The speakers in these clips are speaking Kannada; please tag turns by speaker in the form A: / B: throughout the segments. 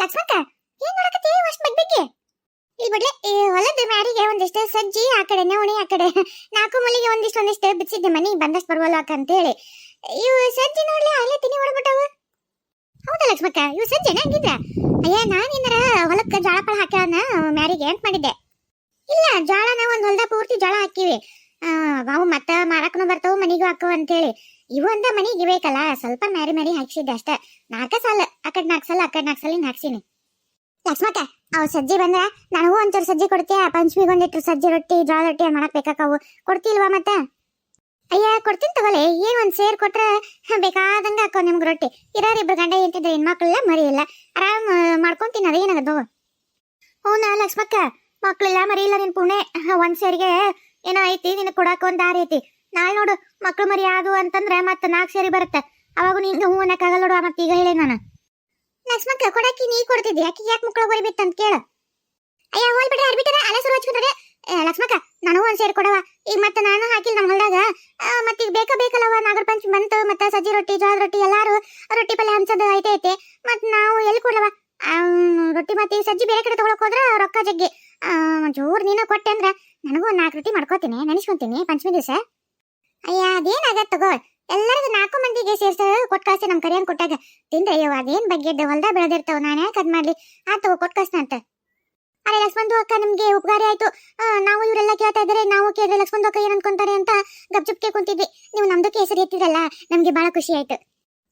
A: ಲಕ್ಷ್ಮಕ್ಕ ಏನ್ ನೋಡಕತ್ತಿ ಅಷ್ಟ್ ಬಗ್ಬೇಕಿ ಇಲ್ಲಿ ಬಿಡ್ಲೆ ಈ ಹೊಲದ ಮ್ಯಾರಿಗೆ ಒಂದಿಷ್ಟು ಸಜ್ಜಿ ಆ ಕಡೆ ನವಣಿ ಆ ಕಡೆ ನಾಲ್ಕು ಮೂಲಿಗೆ ಒಂದಿಷ್ಟು ಬಿಚ್ಚಿದ್ದೆ ಮನಿ ಬಂದಷ್ಟು ಬರುವಲ್ಲ ಅಂತ ಹೇಳಿ ಇವು ಸಜ್ಜಿ ನೋಡ್ಲಿ ಅಲ್ಲೇ ತಿನಿ ಹೊಡ್ಬಿಟ್ಟವು. ಹೌದಾ ಲಕ್ಷ್ಮಕ್ಕ ಇವು ಸಜ್ಜಿನ ಹಂಗಿದ್ದ? ಅಯ್ಯ ನಾನಿನ್ನರ ಹೊಲಕ್ಕೆ ಜೋಳ ಪಳ ಹಾಕ್ಯಾವನ ಮ್ಯಾರಿಗೆ ಅಂತ ಮಾಡಿದ್ದೆ. ಇಲ್ಲ ಜೋಳನ ಒಂದ್ ಹೊಲ್ದ ಪೂರ್ತಿ ಜೋಳ ಹಾಕಿವಿ. ಅವು ಮತ್ತ ಮಾರಕನು ಬರ್ತಾವ ಮನಿಗೂ ಹಾಕವ ಅಂತ ಹೇಳಿ ಇವು ಅಂತ ಮನಿಗೆ ಬೇಕಲ್ಲ ಸ್ವಲ್ಪ ಮ್ಯಾರಿ ಹಾಕ್ಸಿದ್ದೆ ಅಷ್ಟ. 4 ಸಾಲ ಆ ಕಡೆ 4 ಸಾಲ ಆ ಕಡೆ 4 ಸಾಲಿನ ಹಾಕ್ಸಿನಿ. ಲಕ್ಷ್ಮಕ್ಕ ಅವ್ ಸಜ್ಜಿ ಬಂದ್ರ ನನಗೂ ಒಂಚೂರು ಸಜ್ಜಿ ಕೊಡ್ತೀಯ? ಪಂಚಮಿಗೆ ಒಂದಿಟ್ಟು ಸಜ್ಜಿ ರೊಟ್ಟಿ ಜೋಳ ರೊಟ್ಟಿ ಮಾಡಕ್ ಬೇಕಾಕಾವು ಕೊಡ್ತಿಲ್ವಾ? ಮತ್ತೆ ಅಯ್ಯ ಕೊಡ್ತೀನಿ ತಗೊಳ್ಳಿ. ಏನ್ ಒಂದ್ ಸೇರ್ ಕೊಟ್ರ ಬೇಕಾದಂಗ ಹಾಕೋ ನಿಮ್ಗೆ ರೊಟ್ಟಿ. ಇರೋರು 2 ಗಂಟೆ ಎಂತಿದ್ರೆ ಹೆಣ್ಮಕ್ಳೆಲ್ಲ ಮರಿ ಇಲ್ಲ ಆರಾಮ್ ಮಾಡ್ಕೊಂತೀನಿ ಅದೇನಾಗದು. ಹೌನಾ ಲಕ್ಷ್ಮಕ್ಕ ಮಕ್ಳೆಲ್ಲ ಮರಿ ಇಲ್ಲ ನಿನ್ ಪುಣೆ. ಒಂದ್ ಸೇರಿಗೆ ಏನೋ ಐತಿ ನಿನ್ ಕೊಡಾಕ ಒಂದ್ ದಾರಿ ಐತಿ. ನಾಳೆ ನೋಡು ಮಕ್ಳು ಮರಿ ಆದು ಅಂತಂದ್ರೆ ಮತ್ತ 4 ಸೇರಿ ಬರುತ್ತೆ. ಅವಾಗ ನಿಂಗೆ ಹೂ ಅನ್ನಕ್ಕಾಗಲ್ಲ ನೋಡುವ. ಮತ್ತೆ ಈಗ ಹೇಳಿ ನಾನು ಲಕ್ಷ್ಮಕ್ಕ ಕೊಡಾಕಿ ನೀ ಕೊಡ್ತಿದ್ದಿ ಯಾಕೆ ಯಾಕೆ ಮಕ್ಕಳು ಬರಿಬಿತ್ತು ಅಂತ ಕೇಳ. ಅಯ್ಯ ಹೋಲ್ ಬಿಡ್ರಿ ಅಡ್ಬಿಟ್ಟರೆ ಅಲೆ ಶುರು ಹಚ್ಕೊಂಡ್ರೆ. ಲಕ್ಷ್ಮಕ್ಕ ನನಗೂ ಒಂದ್ ಸೇರಿ ಕೊಡವ. ಈಗ ಮತ್ತೆ ನಾನು ಹಾಕಿಲ್ಲ ನಮ್ಮ ಹೊಲ್ದಾಗ. ಮತ್ತೆ ಈಗ ಬೇಕಲ್ಲವ ನಾಗರ ಪಂಚಮಿ ಬಂತು ಮತ್ತೆ ಸಜ್ಜಿ ರೊಟ್ಟಿ ಜೋಳದ ರೊಟ್ಟಿ ಎಲ್ಲಾರು ರೊಟ್ಟಿ ಪಲ್ಯ ಹಂಚೋದು ಐತೆ. ಮತ್ ನಾವು ಎಲ್ಲಿ ಕೊಡ್ಲವ ರೊಟ್ಟಿ? ಮತ್ತೆ ಈ ಸಜ್ಜಿ ಬೇರೆ ಕಡೆ ತಗೊಳಕ್ ಹೋದ್ರ ರೊಕ್ಕ ಜಗ್ಗಿ. ಜೋರ್ ನೀನು ಕೊಟ್ಟೆ ಅಂದ್ರ ನನಗೂ 4 ರೊಟ್ಟಿ ಮಾಡ್ಕೋತೀನಿ ನೆನೆಸ್ಕೊಂತೀನಿ ಪಂಚಮಿ ದಿವಸ. ಅಯ್ಯ ಅದೇನಾಗತ್ ತಗೋ ಎಲ್ಲರಿಗೂ 4 ಮಂದಿಗೆ ಸೇರ್ಸ ಕೊಟ್ ಕಳ್ಸಿ ನಮ್ ಕರಿಯನ್ ಕೊಟ್ಟಾಗ ತಿಂದ್ರೆ ಅಯ್ಯೋ ಅದೇನ್ ಬಗ್ಗೆ ಹೊಲ್ದಾಗ ಬೆಳೆದಿರ್ತಾವ ನಾನು ಯಾಕೆ ಅದ್ ಮಾಡ್ಲಿ ಆತ ಕೊಟ್ ಕಳ್ಸನ ಅಂತ. ಅರೆ ಲಕ್ಷ್ಮಣ್ ಅಕ್ಕ ನಿಮ್ಗೆ ಉಪಕಾರಿ ಆಯ್ತು. ನಾವು ಇವರೆಲ್ಲ ಕೇಳ್ತಾ ಇದ್ರೆ ನಾವು ಕೇಳಿದ್ರೆ ಲಕ್ಷ್ಮಣ್ ಅಕ್ಕ ಏನ್ ಅನ್ಕೊಂತಾರೆ ಅಂತ ಗಪ್ಚುಪ್ಕೆ ಕುಂತಿದ್ವಿ. ನೀವು ನಮ್ದಕ್ಕೆ ಹೆಸರು ಎತ್ತಿದ್ರಲ್ಲ ನಮ್ಗೆ ಬಹಳ ಖುಷಿ ಆಯ್ತು.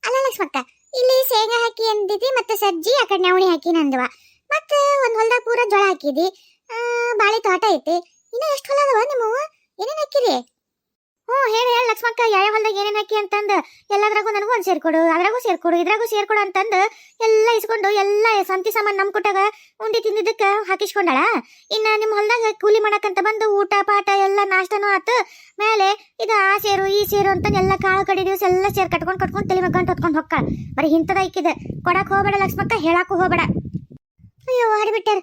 A: ಅಲ್ಲ ಲಕ್ಷ್ಮಕ್ಕ ಇಲ್ಲಿ ಶೇಂಗಾ ಹಾಕಿ ಅಂದಿದ್ದಿ ಮತ್ತೆ ಸಜ್ಜಿ ಆ ಕಡೆ ನವಣಿ ಹಾಕಿ ನಂದವ ಮತ್ತೆ ಒಂದ್ ಹೊಲ್ದಾಗ ಪೂರ ಜೋಳ ಹಾಕಿದಿ. ಬಾಳಿ ತೋಟ ಐತಿ. ಇನ್ನ ಎಷ್ಟು ಹೊಲ ಅದಾವ ನಿಮ್ಮವು? ಏನೇನ್ ಹಾಕಿರಿ? ಹೇಳಿ ಲಕ್ಷ್ಮಕ್ಕ ಯಾವ ಹೊಲ್ದಾಗ ಏನೇನ್ ಹಾಕಿ ಅಂತಂದ ಎಲ್ಲದ್ರಾಗೂ ನನಗೂ ಒಂದ್ ಸೇರ್ಕೊಡು ಅದ್ರಾಗೂ ಸೇರ್ಕೊಡು ಇದ್ರಾಗೂ ಸೇರ್ಕೊಡು ಅಂತಂದು ಎಲ್ಲ ಇಸ್ಕೊಂಡು ಎಲ್ಲ ಸಂತಿ ಸಾಮಾನ್ ನಮ್ ಕೊಟ್ಟಾಗ ಉಂಡಿ ತಿಂದಿದ್ದಕ್ಕ ಹಾಕಿಸ್ಕೊಂಡಾಳ. ಇನ್ನ ನಿಮ್ ಹೊಲ್ದಾಗ ಕೂಲಿ ಮಾಡಕಂತ ಬಂದು ಊಟ ಪಾಠ ಎಲ್ಲ ನಾಷ್ಟನೂ ಆತು. ಮೇಲೆ ಇದು ಆ ಸೇರು ಈ ಸೇರು ಅಂತ ಎಲ್ಲ ಕಾಳು ಕಡಿ ದಿವಸ ಎಲ್ಲ ಸೇರ್ ಕಟ್ಕೊಂಡ್ ತಲೆ ಮಗ್ಗಂಟ್ ಹೊತ್ಕೊಂಡ್ ಹೊಕ್ಕ. ಬರೀ ಇಂಥದ ಐಕಿದ ಕೊಡಕ್ ಹೋಗ್ಬೇಡ ಲಕ್ಷ್ಮಕ್ಕ, ಹೇಳಾಕು ಹೋಗ್ಬೇಡ. ಅಯ್ಯೋ ಹಾಡ್ಬಿಟ್ಟಾರ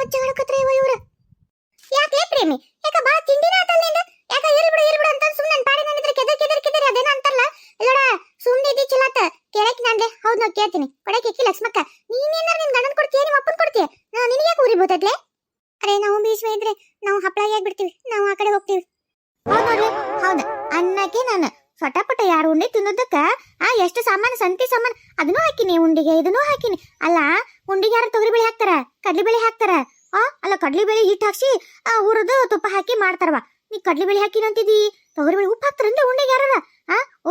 A: ಅಚ್ಚ ಇವ್ರ ಯಾಕೆ ಪ್ರೇಮಿ ಯಾಕ ಬಾ ತಿಂಡಿನ ಆತಲ್ಲಿಂದ ಯಾಕ ಇರ್ಬಿಡು ಅಂತ ಸುಮ್ಮನೆ ಪಾಡಿ ನಂದಿದ್ರೆ ಕೆದರ್ ಅದೇನ ಅಂತಾರಲ್ಲ ಇಲ್ಲೋಡ ಸುಮ್ಮನೆ ಇದ್ದಿ ಚಲಾತ ಕೇಳಕ್ಕೆ ನಂದೆ. ಹೌದು ನಾವು ಕೇಳ್ತೀನಿ ಕೊಡಕ್ಕೆ ಲಕ್ಷ್ಮಕ್ಕ. ನೀನೇನಾರ ನಿನ್ ಗಂಡನ್ ಕೊಡ್ತೀಯ ನಿಮ್ಮ ಅಪ್ಪನ್ ಕೊಡ್ತೀಯ? ನಿನಗೆ ಯಾಕೆ ಉರಿ ಬೋತದ್ಲೆ? ಅರೆ ನಾವು ಬೀಸ್ವ ಇದ್ರೆ ನಾವು ಹಪ್ಪಳಾಗಿ ಆಗ್ಬಿಡ್ತೀವಿ, ನಾವು ಆ ಕಡೆ ಹೋಗ್ತೀವಿ. ಹೌದು ನೋಡ್ರಿ ಹೌದು ಅನ್ನಕ್ಕೆ ನಾನು ಸೊಟಪಟ 2 ಉಂಡೆ ತಿನ್ನೋದಕ್ಕ ಎಷ್ಟು ಸಾಮಾನು ಸಂತಿ ಸಾಮಾನು ಅದನ್ನೂ ಹಾಕಿನಿ ಉಂಡಿಗೆ ಇದನ್ನೂ ಹಾಕಿನಿ. ಅಲ್ಲ ಉಂಡಿಗೆ ಯಾರು ತೊಗರಿ ಬೇಳೆ ಹಾಕ್ತಾರ ಕಡ್ಲಿ ಬೇಳೆ ಹಾಕ್ತಾರ? ಅಲ್ಲ ಕಡ್ಲಿ ಬೇಳೆ ಹಿಟ್ಟು ಹಾಕ್ಸಿ ಹುರಿದು ತುಪ್ಪ ಹಾಕಿ ಮಾಡ್ತಾರವ. ನೀ ಕಡ್ಲಿ ಬೇಳೆ ಹಾಕಿ ಅಂತಿದಿ ತೊಗರಿ ಬೇಳೆ ಉಪ್ಪು ಹಾಕ್ತಾರಂದ್ರೆ ಉಂಡಿಗೆ ಯಾರ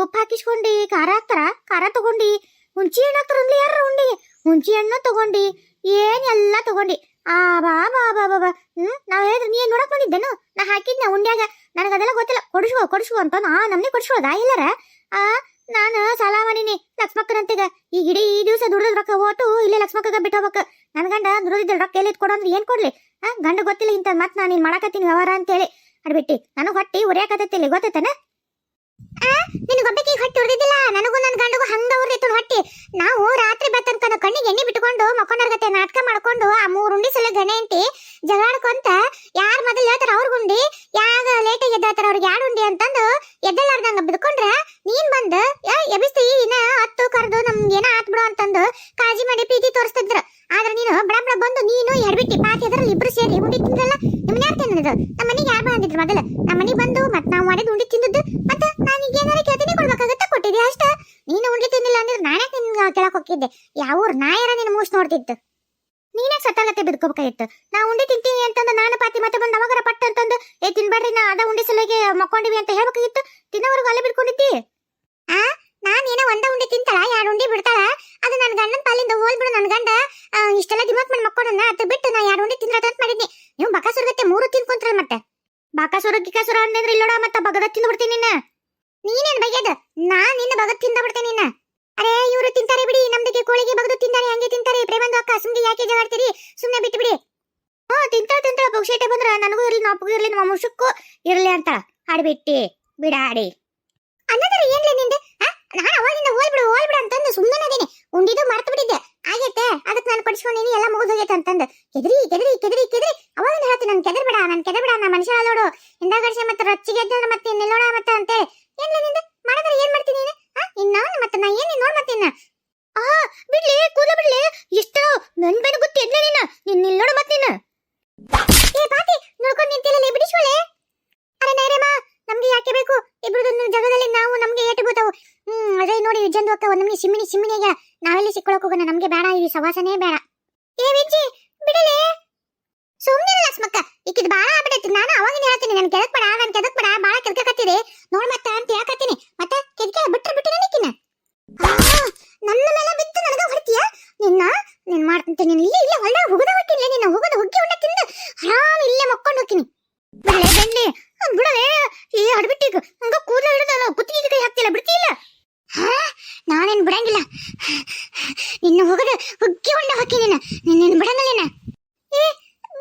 A: ಉಪ್ಪು ಹಾಕಿಸ್ಕೊಂಡಿ ಖಾರ ಹಾಕ್ತಾರ ಖಾರ ತಗೊಂಡಿ ಹುಂಚಿ ಹಣ್ಣು ಹಾಕ್ತಾರಂದ್ರೆ ಯಾರ ಉಂಡಿಗೆ ಹುಂಚಿ ಹಣ್ಣು ತಗೊಂಡಿ ಏನೆಲ್ಲ ತಗೊಂಡಿ ಬಾ ಬಾ ಬಾ ಬಾ ಬಾ ನಾವ್ ಹೇಳಿದ್ರೆ ನೀ ನೋಡಕ್ ಬಂದಿದ್ದೇನು? ನಾ ಹಾಕಿದ್ನ ಉಂಡ್ಯಾಗ ನನಗ ಅದೆಲ್ಲ ಗೊತ್ತಿಲ್ಲ. ಕೊಡಿಸ್ಕೊ ಅಂತ ನಮ್ನೆ ಕೊಡಿಸ್ಕೊಳ್ಳೋದಾ ಇಲ್ಲಾರ? ನಾನು ಸಾಲ ಮಾಡೀನಿ ಲಕ್ಷ್ಮಕ್ಕನಂತೀಗ ಈಗ ಇಡೀ ಈ ದಿವಸ ದುಡ್ದ ರೊಕ್ಕ ಓಟು ಇಲ್ಲೇ ಲಕ್ಷ್ಮಕ್ಕಗ ಬಿಟ್ಟು ಹೋಗ್ಬೇಕು. ನನ್ ಗಂಡ ದುಡ್ದಿದ್ದ ರೊಕ್ಕ ಎಲ್ಲಿ ಕೊಡು ಅಂದ್ರೆ ಏನ್ ಕೊಡ್ಲಿ? ಗಂಡ ಗೊತ್ತಿಲ್ಲ ಇಂತ ಮತ್ ನಾನು ನೀನ್ ಮಾಡಕತ್ತೀನಿ ವ್ಯವಹಾರ ಅಂತೇಳಿ ಅಡ್ಬಿಟ್ಟಿ ನನಗ್ ಹೊಟ್ಟಿ ಉರಿಯಾಕತ್ತೈತಿ ಗೊತ್ತೈತನ? ನಿನಗೊಬ್ಬಕ್ಕೆ ಹೊಟ್ಟಿ ಉರಿದಿದ್ದಿಲ್ಲ ನನಗೂ ನನ್ ಗಂಡಗೂ ಹಂಗ ಉರಿತು ಹೊಟ್ಟಿ. ನಾವು ರಾತ್ರಿ ಬೆತ್ತನ್ಕ ಕಣ್ಣಿಗೆ ಎಣ್ಣೆ ಬಿಟ್ಕೊಂಡು ಮಕ್ಕೊಂಡರ್ಗತ್ತೆ ನಾಟಕ ಮಾಡ್ಕೊಂಡು ಆ 3 ಉಂಡಿ ಸಲ ಗಣೆ ಅಂಟಿ ಜಗಾಡ್ಕೊಂತ ಯಾರ್ ಮೊದಲು ಹೇಳ್ತಾರ ಅವ್ರ ಗುಂಡಿ ಯಾಗ ಲೇಟಾಗಿ ಎದ್ದಾತಾರ ಅವ್ರಿಗೆ 2 ಉಂಡಿ ಅಂತಂದು ಎದ್ದಲಾರ್ದಂಗ ಬಿದ್ಕೊಂಡ್ರ ನೀನ್ ಬಂದು ಎಬಿಸ್ತಿ ಇನ್ನ 10 ಕರೆದು ನಮ್ಗೆ ಏನ ಆತ್ ಬಿಡು ಅಂತಂದು ಕಾಳಜಿ ಮಾಡಿ ಪ್ರೀತಿ ತೋರಿಸ್ತಿದ್ರ. ಆದ್ರೆ ನೀನು ಬಡ ಬಂದು ನೀನು ಎಡ್ಬಿಟ್ಟಿ ಪಾತಿ ಎದ್ರಲ್ಲಿ ಇಬ್ರು ಸೇರಿ ಉಂಡಿ ತಿಂದ್ರಲ್ಲ. ನಿಮ್ಮನ್ನ ಯಾರು ತಿನ್ನೋದು? ನಮ್ಮ ಮನೆಗೆ ಯಾರು ಬಂದಿದ್ರು ಮೊದಲು ನಮ್ಮ ಮನೆಗೆ ಬಂದು ಮತ್ ನಾವು ಮಾಡಿದ್ ಉಂಡಿ ತಿಂದದ್ದು ಮತ್ತೆ ನಾನೀಗ ಏನಾರ ಕೇಳ್ತೀನಿ ಕೊಡ್ಬೇಕಾಗತ್ತ ಕೊಟ್ಟಿದ್ದೆ ಅಷ್ಟ. ನೀನು ಉಂಡಿ ತಿಂದಿಲ್ಲ ಅಂದ್ರೆ ನಾನೇ ನಿನ್ ಕೇಳಕ್ ಹೋಗಿದ್ದೆ ಯಾವ ನಾಯರ ನಿನ್ನ ಮೂಸ್ ನೋಡ್ತಿತ್ತು. ನೀನಾಗ ಸತ್ತಾಗತ್ತೆ ಬಿದ್ಕೋಬೇಕಾಗಿತ್ತು. ನಾ ಉಂಡಿ ತಿಂತೀನಿ ಅಂತಂದು ನಾನು ಪಾತಿ ಮತ್ತೆ ಬಂದು ಅವಾಗರ ಪಟ್ಟ ಅಂತಂದು ತಿನ್ಬೇಡ್ರಿ ನಾ ಅದ ಉಂಡಿ ಸಲಗೆ ಮಕ್ಕೊಂಡಿವಿ ಅಂತ ಹೇಳ್ಬೇಕಾಗಿತ್ತು. ತಿನ್ನೋವರೆಗೂ ಅಲ್ಲೇ ಬಿಡ್ಕೊಂಡಿದ್ದಿ. ನಾನೇನೋ ಒಂದ ಉಂಡಿ ತಿಂತಾಳ 2 ಉಂಡಿ ಬಿಡ್ತಾಳ ಅದು ನನ್ನ ಗಂಡನ ಪಾಲಿಂದ ಹೋಲ್ಬಿಡು. ನನ್ ಗಂಡ ಇಷ್ಟೆಲ್ಲ ದಿಮಾಕ್ ಮಾಡಿ ಮಕ್ಕೊಂಡ ಅದು ಬಿಟ್ಟು ನಾ 2 ಉಂಡಿ ತಿಂದ್ರತ ಅಂತ ಮಾಡಿದ್ನಿ. ನೀವು ಬಕಾಸುರಗತ್ತೆ 3 ತಿನ್ಕೊಂತ್ರ ಮತ್ತೆ ಬಾಕಾಸುರ ಗಿಕಾಸುರ ಅಂದಿದ್ರೆ ಇಲ್ಲೋಡ ಮತ್ತೆ ಬಗದ ತಿಂದು ಬಿಡ್ತೀನಿ ನಿನ್ನ. ನೀನೇನ್ ಬಗ್ಯದ ನಿನ್ನ ಬಗದ್ ತಿಂದ ಬಿಡ್ತೇನೆ ನಿನ್ನ. ಅರೆ ಇವ್ರು ತಿಂತಾರೆ ಬಿಡಿ ನಮ್ದಕ್ಕೆ ಕೋಳಿಗೆ ಬಗದು ತಿಂತಾರೆ ಹಂಗೆ ತಿಂತಾರೆ ಪ್ರೇಮಂದು ಅಕ್ಕ ಸುಮ್ಗೆ ಯಾಕೆ ಜಗಾಡ್ತೀರಿ ಸುಮ್ನೆ ಬಿಟ್ಟು ಬಿಡಿ. ತಿಂತಾಳ ಪುಕ್ಷೇಟೆ ಬಂದ್ರ ನನಗೂ ಇರ್ಲಿ ನಾಪಗೂ ಇರ್ಲಿ ನಮ್ಮ ಮುಷಕ್ಕೂ ಇರ್ಲಿ ಅಂತ ಹಾಡ್ಬಿಟ್ಟಿ ಬಿಡಾಡಿ ಅನ್ನೋದ್ರ ಏನ್ಲಿ ನಿಂದೆ? ನಾನು ಅವಾಗಿಂದ ಹೋಲ್ಬಿಡು ಅಂತಂದು ಸುಮ್ಮನೆ ಅದೀನಿ. ಉಂಡಿದು ಮರ್ತು ಬಿಟ್ಟಿದ್ದೆ ಆಗೈತೆ ಅದಕ್ಕೆ ನಾನು ಪಡಿಸ್ಕೊಂಡಿನಿ ಎಲ್ಲ ಮುಗಿದು ಹೋಗೈತೆ ಅಂತಂದು ಕೆದ್ರಿ ಅವಾಗಿಂದ ಹೇಳ್ತೀನಿ ನಾನು ಕೆದರ್ಬೇಡ ನಾ ಮನುಷ್ಯ ನೋಡು ಹಿಂದಾಗಡಿಸಿ ಮತ್ತೆ ರಚ್ಚಿಗೆ ಎದ್ದಂದ್ರೆ ಮತ್ತೆ ನಿಲ್ಲೋಣ ಮತ್ತೆ ಅಂತೇಳಿ ಏನ್ಲಿ ನಿಂದೆ ಮಾಡಿದ್ರೆ ಏನ್ ಮಾಡ್ತೀನಿ ನೀನು? ಇನ್ನ ಮತ್ತೆ ನಾ ಏನ್ ನೋಡ್ ಮತ್ತಿನ್ನ ಬಿಡ್ಲಿ ಕೂದ ಬಿಡ್ಲಿ ಇಷ್ಟ ನನ್ ಬೆನ್ನು ಗೊತ್ತಿ ಎದ್ಲ ನೀನ್ ನೋಡು ಮತ್ ನೀನು ಏ ಬಾತಿ ನೋಡ್ಕೊಂಡು ನಿಂತಿಲ್ಲ ಬಿಡಿಸೋಳೆ. ಅರೆ ನೈರೇಮ ನಮ್ಗೆ ಯಾಕೆ ಬೇಕು ಇಬ್ರದೊಂದು ಜಗದಲ್ಲಿ ನಾವು ನಮ್ಗೆ ಏಟು ಗೊತ್ತಾವು. ಅದೇ ನೋಡಿ ವಿಜಂದು ಅಕ್ಕ ನಮ್ಗೆ ಸಿಮ್ಮಿನಿಗೆ ನಾವೆಲ್ಲಿ ಸಿಕ್ಕೊಳಕ್ ಹೋಗೋಣ, ನಮ್ಗೆ ಬೇಡ ಈ ಸವಾಸನೇ ಬೇಡ. ಏ ವಿಜ್ಜಿ ಬಿಡಲೇ ಸುಮ್ಮನೆ ಲಕ್ಷ್ಮಕ್ಕ ಈಕಿದ್ ಬಾಳ ಆಗ್ಬಿಡೈತಿ. ನಾನು ಅವಾಗಿನ ಹೇಳ್ತೀನಿ ನನ್ ಕೆದಕ್ ಬೇಡ ಬಾಳ ಕೆದಕತ್ತಿದೆ ನೋಡ್ ಮತ್ತ ಅಂತ ಯಾಕತ್ತೀನಿ. ಮತ್ತೆ ಕೆದಕ ಬಿಟ್ರೆ ನಿಕ್ಕಿನ ನನ್ನ ಮೇಲೆ ಬಿತ್ತು ನನಗ ಹೊಡ್ತೀಯ ನೀನ್ ಮಾಡ್ತಂತೆ. ನೀನ್ ಇಲ್ಲ ಹೊಲ್ದಾಗ ಹೋಗದ ಹೊಟ್ಟಿಲ್ಲ, ನಿನ್ನ ಹೋಗದ ಹುಗ್ಗಿ ಉಂಡ ತಿಂದು ಆರಾಮ್ ಇಲ್ಲೇ ಮಕ್ಕೊಂಡು ಹೋಗ್ತೀನಿ. ಬಿಡಲೇ ಬೆಂಡಿ ಬಿಡಲೇ ಈ ಹಡ್ಬಿಟ್ಟಿಗ ಹಂಗ ಕೂದಲ ಹಿಡಿದಲ್ಲ ಕುತ್ತಿಗೆ ಕೈ ಹಾಕ್ತಿಲ್ಲ ಬಿಡ್ತಿಲ್ಲ. ನಾನೇನ್ ಬಿಡಂಗಿಲ್ಲ, ನಿನ್ನ ಹೋಗದ ಹುಗ್ಗಿ ಉಂಡ ಹಾಕಿ ನಿನ್ನ ಬಿಡಂಗಿಲ್ಲ. ಏ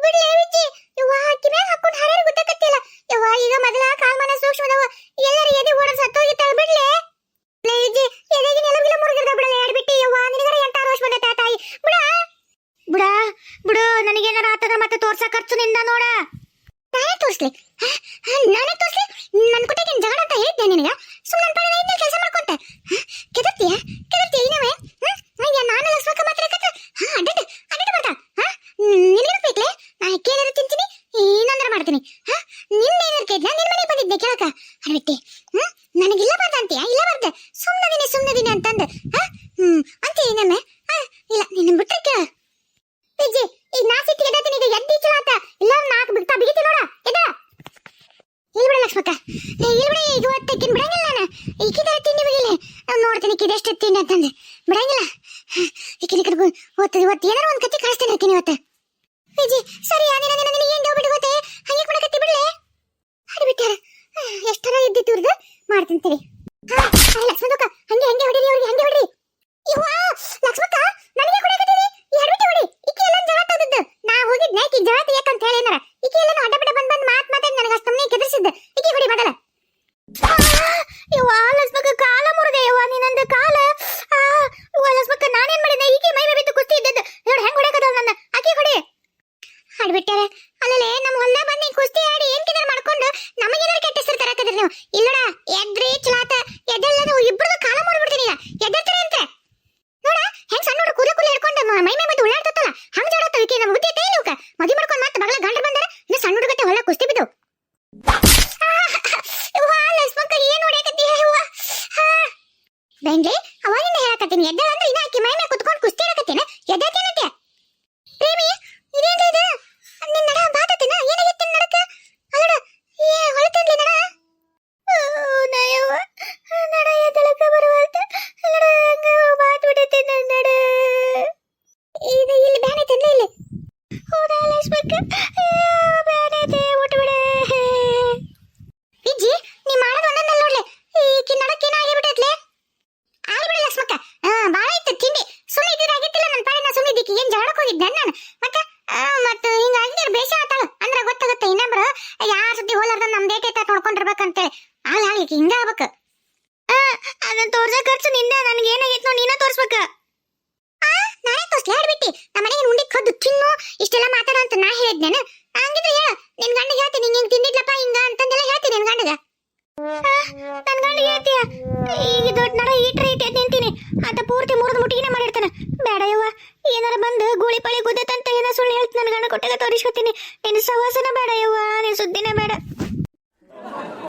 A: ಬಿಡ್ಲೇ ವಿಜ್ಜಿ ಯವ್ವ ಅಕ್ಕಿ ಮ್ಯಾಗ ಹಾಕೊಂಡು ಹಾರ್ಯಾರ ಗೊತ್ತಾಕತ್ತಿಲ್ಲ. ಯವ್ವ ಈಗ ಮೊದಲ ಕಾಲ್ಮನ ಸೂಕ್ಷ್ಮದವ ಎಲ್ಲರ ಎದೆ ಓಡೋದು ಸತ್ತೋಗಿತ್ತಾಳ. ಬಿಡ್ಲೇ ವಿಜ್ಜಿ ಎದೆಗೆ ನೆಲವಿಲ್ಲ ಮುರುಗಿರ್ದ ಬಿಡಲೇ ಆಡ್ಬಿಟ್ಟಿ. ಯವ್ವ ನಿನಗರ 8-6 ವರ್ಷ ಬಂದೈತೆ ತಾಯಿ. ಬಿಡು ನನಗೇನಾರ ಆತದ ಮತ್ತೆ ತೋರ್ಸಾ ಖರ್ಚು ನಿಂದ ನೋಡ. ನಾನೇ ತೋರ್ಸ್ಲಿ ನನ್ ಕುಟಕ್ಕೆ ಜಗಳ ಅಂತ ಹೇಳಿದ್ದೆ ನಿನಗ. ಸುಮ್ಮನೆ ಪಡೆ ನಾ ಕೆಲಸ ಮಾಡ್ಕೊಂತ ಕೆದರ್ತೀಯ ಇನ್ನವೇ ನಾನು ಲಕ್ಷ್ಮಕ್ಕ ಮಾತ್ರ ಅಡ್ಡ ಬರ್ತಾ ನಿನಗೇನು ಬೇಕಲೇ? ನಾ ಕೇಳಿದ್ರೆ ತಿಂತೀನಿ ಇನ್ನೊಂದರ ಮಾಡ್ತೀನಿ. ನಿನ್ನೇನಾರು ಕೇಳಿದ್ನ ನಿನ್ ಮನೆಗೆ ಬಂದಿದ್ದೆ ಕೇಳಕ ಅಡ್ಬಿಟ್ಟಿ. ನನಗಿಲ್ಲ ಬರ್ದ ಅಂತೀಯ? ಇಲ್ಲ ಬರ್ದೆ ಸುಮ್ಮನೆ ಅಂತಂದು ಅಂತೀಯ ಇನ್ನೊಮ್ಮೆ. ಇಲ್ಲ ನಿನ್ನ ಬಿಟ್ರೆ ಕೇಳ ವಿಜ್ಜಿ ಈಗ ನಾ ಸಿಟ್ಟಿಗೆ ಎದ್ದತೀನಿ. ಈಗ ಎದ್ದಿ ಚಲೋ ಆತ ಇಲ್ಲ ನಾಲ್ಕು ಬಿಡ್ತಾ ಬಿಗಿತಿ ನೋಡ ಎದ ಇಲ್ಲಿ ಬಿಡ ಲಕ್ಷ್ಮಕ್ಕ ಇಲ್ಲಿ ಬಿಡಿ. ಈಗ ಒತ್ತಕ್ಕಿನ್ ಬಿಡಂಗಿಲ್ಲ ನಾನು ಈಕಿದಾರ ತಿಂಡಿ ಬಿಗಿಲಿ ನೋಡ್ತೀನಿ ಕಿದೆಷ್ಟು ತಿಂಡಿ ಅಂತಂದು ಬಿಡಂಗಿಲ್ಲ. ಈಕಿನ ಕಡೆ ಇವತ್ತು ಏನಾರು ಒಂದು ಕತ್ತಿ ಕಳಿಸ್ತೇನೆ ಆಕಿನ ಇವತ್ತು. ವಿಜಿ ಸರಿ ನಿನಗೆ ಏನ್ ಡೌ ಬಿಡು ಗೊತ್ತೇ ಹಂಗೆ ಕೂಡ ಕತ್ತಿ ಬಿಡ್ಲೆ ಹಾಡ್ಬಿಟ್ಟಾರ. ಎಷ್ಟರ ಇದ್ದಿತ್ತು ಇವ್ರದ್ದು ಮಾಡ್ತೀನಿ ತಡಿ. ಲಕ್ಷ್ಮಕ್ಕ ಹಂಗೆ ಹೊಡಿರಿ ಅವ್ರಿಗೆ ಹಂಗೆ ಹೊಡಿರಿ. ಇವ್ವ ಲಕ್ಷ್ಮಕ್ಕ ನನಗೆ ಕೊಡಕತ್ತೀರಿ ಈ ಹಡ್ಬಿಟ್ಟಿ ಹೊಡಿ. ಈಕಿ ಎಲ್ಲ ಜಗಳ ತೆಗೆದಿದ್ದು ನಾ ಹೋಗಿದ್ನೆ ಈಕಿ ಜಗಳ ತೆಗಿಯಕಂತ ಹೇಳಿ ಏನಾರ ಈಕಿ ಎಲ್ಲ ಅಡ್ಡ ಬಂದ್ ಮಾತಾಡಿ ನನಗೆ ಅಷ್ಟೊಮ್ಮೆ ಕೆದರ್ಸಿದ್ದೆ. ಈಕಿ ಹೊಡಿ ಮೊದಲ. ಯವ್ವ ಲಕ್ಷ್ಮಕ್ಕ ಕಾಲ ಮುರಿದೆ ಯವ್ವ ನೀನಂದ ಕಾಲ. ಲಕ್ಷ್ಮಕ್ಕ ನಾನೇನ್ ಮಾಡಿದೆ ಈಕಿ ಮೈ ಬಿದ್ದು ಕುಸ್ತಿ ಇದ್ದದ್ದು ನೋಡಿ ಹೆಂಗ್ ಹೊಡಕದ ನನ್ನ ಆಕಿ ಹೊಡಿ ಹಾಡ್ಬಿಟ್ಟಾರೆ. ಅಲ್ಲೇ ನಮ್ಮ ಹೊಲ ಬಂದು ಕುಸ್ತಿ ಆಡಿ ಏನ್ ಕಿದಾರ ಮಾಡ್ಕೊಂಡು ನಮಗೇನಾರ ಕೆಟ್ಟ ಹೆಸರು ತರಕದ್ರಿ ನೀವು. ಇಲ್ಲೋಡ ಎದ್ರಿ ಚಲಾತ ಎದ್ದೆಲ್ಲ ನೀವು ಇಬ್ಬರದು ಕಾಲ ಮುರಿಬಿಡ್ತೀನಿ. ಎದ್ದರ್ತಾರೆ ಅಂತೆ ನೋಡ ಹೆಂಗ್ ಸಣ್ಣ ನೋಡ್ರಿ ಕೂದಲ ಹಿಡ್ಕೊಂಡು ಮೈ ಮೈ ಬಂದು ಉಳ್ಳಾಡ್ತಲ್ಲ ಹಂಗ ಜಾಡತ್ತ ಈಕಿ ನಮ್ಮ ಬುದ್ಧಿ ಐತೆ ಇಲ್ಲಕ ಮದಿ ಮಾಡ್ಕೊಂಡು ಮತ್ತೆ ಬಗಲ ಗಂಡ್ರ ಬಂದಾರ ಇನ್ನು ಸಣ್ಣ ಹುಡುಗತ್ತೆ ಹೊಲ ಕುಸ್ತಿ ಬಿದ್ದು. ಲಕ್ಷ್ಮಕ್ಕ ಏನ್ ಹೊಡ್ಯಾಕತ್ತೀಯ ಯವ್ವ? ಬೆಂಗ್ಲಿ ಅವಾಗಿಂದ ಹೇಳಕತ್ತೀನಿ ಎದ್ದಳ ಅಂದ್ರೆ ಇನ್ನ ಆಕಿ ಮೈ ಮೇಲೆ ಕುತ್ಕೊಂಡು ಕುಸ್ತಿ ಆಡಕತ್ತೀನಿ ಎದ್ದತ್ತೇನಂತೆ. ಪ್ರೇಮಿ ಇದೇನ್ರಿ ಇದು ನಿನ್ನ ನಡ ಬಾತತಿನ ಏನಾಗಿತ್ತು ನಡಕ ಅಲ್ಲಡ ಹೊಳತಂದ್ಲಿ ನಡ ನಯವ್ವ ನಡ ಎದ್ದಳಕ ಬರುವಂತ ಅಲ್ಲಡ ಹಂಗ ಬಾತ್ ಬಿಡತ್ತೆ ನಡ ಇದು ಇಲ್ಲಿ ಬ್ಯಾನೆ ತಂದೆ ಇಲ್ಲಿ. ಹೌದಾ ಲಕ್ಷ್ಮಕ್ಕ ಬ್ಯಾನೆ ಊಟ ಬಿಡ. ವಿಜ್ಜಿ ನೀ ಮಾಡೋದು ಒಂದೊಂದಲ್ಲಿ ನೋಡ್ಲೆ ಈಕಿ ನಡಕ್ಕೆ ಏನಾಗಿಬಿಟ್ಟೈತ್ಲೆ ಆಗ್ಬಿಡಿ ಲಕ್ಷ್ಮಕ್ಕ. ಬಾಳ ಇತ್ತು ತಿಂಡಿ ಸುಮ್ಮನೆ ಇದ್ರೆ ಆಗಿತ್ತಿಲ್ಲ. ನನ್ನ ಪಾಡಿ ನಾ ಸುಮ್ಮನೆ ಇದ್ದಕ್ಕೆ ಏನ್ ಜಗಳಕ್ಕೆ ಹೋಗಿದ್ದೆ ನಾನು ಮತ್ತೆ ಹಿಂಗಾಗಿ ಬೇಷ ಆತಾಳ ಅಂದ್ರೆ ಗೊತ್ತಾಗತ್ತ ಇನ್ನೊಬ್ರು ಯಾರ ಸುದ್ದಿ ಹೋಲಾರ್ದ ನಮ್ ಡೇಟ್ ಐತ ನೋಡ್ಕೊಂಡಿರ್ಬೇಕಂತೇಳಿ ಆಗ್ಲಿ ಹಿಂಗ ಆಗ್ಬೇಕು. ಅದನ್ನ ತೋರ್ಸ ಖರ್ಚು ನಿಂದ ನನಗೆ ಏನಾಗೈತ್ ನೋಡಿ ನೀನ ತೋರ್ಸ್ಬೇಕ. ನಾನೇ ತೋರ್ಸ್ಲಿ ಹೇಳ್ಬಿಟ್ಟಿ ನಮ್ಮ ಮನೆಗೆ ಉಂಡಿ ಕದ್ದು ತಿನ್ನು ಇಷ್ಟೆಲ್ಲ ಮಾತಾಡ ಅಂತ ನಾ ಹೇಳಿದ್ನೇನು. ಹಂಗಿದ್ರೆ ಹೇಳ ನಿನ್ ಗಂಡಿಗೆ ಹೇಳ್ತೀನಿ ಹಿಂಗ್ ತಿಂದಿದ್ಲಪ್ಪ ಹಿಂಗ ಅಂತಂದೆಲ್ಲ ಹೇಳ್ತೀನಿ ನಿನ್ ಗಂಡಗ. ನನ್ ಗಂಡಿಗೆ ಹೇಳ್ತೀಯ ಈಗ ದೊಡ್ಡ ನಡ ಈಟ್ರ ಇಟ್ಟು ನಿಂತೀನಿ ಆತ ಪೂರ್ತಿ ಮುರಿದು ಮುಟ್ಟಿಗೆನೆ ಮಾಡಿರ್ತಾನೆ. ಬೇಡ ಯವ್ವ ಏನಾರ ಬಂದು ಗೋಳಿ ಪಾಳಿ ಗುದ್ದತ್ತಂತ ಏನೋ ಸುಳ್ಳು ಹೇಳ್ತೀನಿ ನನ್ನ ಗಂಡ ಕೊಟ್ಟಾಗ ತೋರಿಸ್ಕೊತೀನಿ.